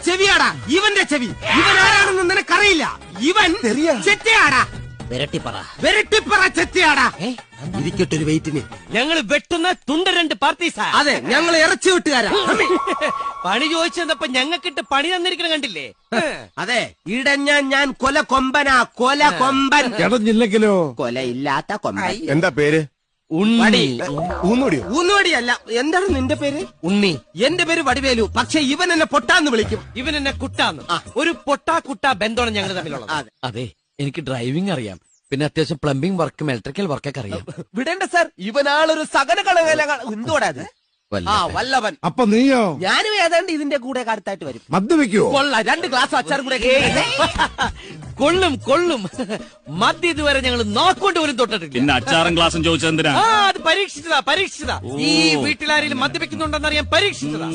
ചെവിയാടാ, ഇവന്റെ ചെവി. ഇവൻ ആരാണെന്ന് നിനക്കറിയില്ല. ഇവൻ ചെറ്റയാടാ, വെരട്ടിപ്പറ ചെറ്റയാടാ. ഇരിക്കട്ടൊരു വെയിറ്റിന്. ഞങ്ങൾ വെട്ടുന്ന തുണ്ട 2 പാർട്ടീസാ. അതെ, ഞങ്ങൾ ഇറച്ചി വിട്ടുകാരാ. പണി ചോദിച്ചപ്പോ ഞങ്ങൾക്കിട്ട് പണി തന്നിരിക്കണം കണ്ടില്ലേ? അതെ, ഇടഞ്ഞ ഞാൻ കൊല കൊമ്പനാ, കൊല കൊമ്പൻ. ഇടഞ്ഞില്ലെങ്കിലോ? കൊലയില്ലാത്ത കൊമ്പൻ. എന്താ പേര്? ഉണ്ണി. ഊന്നുടിയോ? ഊന്നുവടിയല്ല. എന്താണ് നിന്റെ പേര്? ഉണ്ണി. എന്റെ പേര് വടിവേലു. പക്ഷെ ഇവൻ എന്നെ പൊട്ടാന്ന് വിളിക്കും. ഇവൻ എന്നെ കുട്ടാന്ന്. ഒരു പൊട്ടാ കുട്ടാ ബന്ധമാണ് ഞങ്ങൾ തമ്മിലുള്ളത്. അതെ, എനിക്ക് ഡ്രൈവിംഗ് അറിയാം, പിന്നെ അത്യാവശ്യം പ്ലംബിംഗ് വർക്കും ഇലക്ട്രിക്കൽ വർക്കൊക്കെ അറിയാം. വിടേണ്ട സാർ, ഇവനാളൊരു സകല കളകല. എന്തുകൂടാ അത്? വല്ലവൻ. അപ്പൊ നീയോ? ഞാനും ഏതാണ്ട് ഇതിന്റെ കൂടെ അടുത്തായിട്ട് വരും. മദ്യപിക്കുവോ? കൊള്ള 2 ഗ്ലാസ് അച്ചാറും കൂടെ. കൊള്ളും കൊള്ളും. മദ്യം ഇതുവരെ ഞങ്ങൾ നോക്കൊണ്ട് പോലും തൊട്ടിട്ടില്ല. പിന്നെ അച്ചാറും ഗ്ലാസും ചോദിച്ചെന്തിനാ? അത് പരീക്ഷിച്ചതാ. ഈ വീട്ടിലാരെങ്കിലും മദ്യപിക്കുന്നുണ്ടെന്നറിയാൻ പരീക്ഷിച്ചതാ.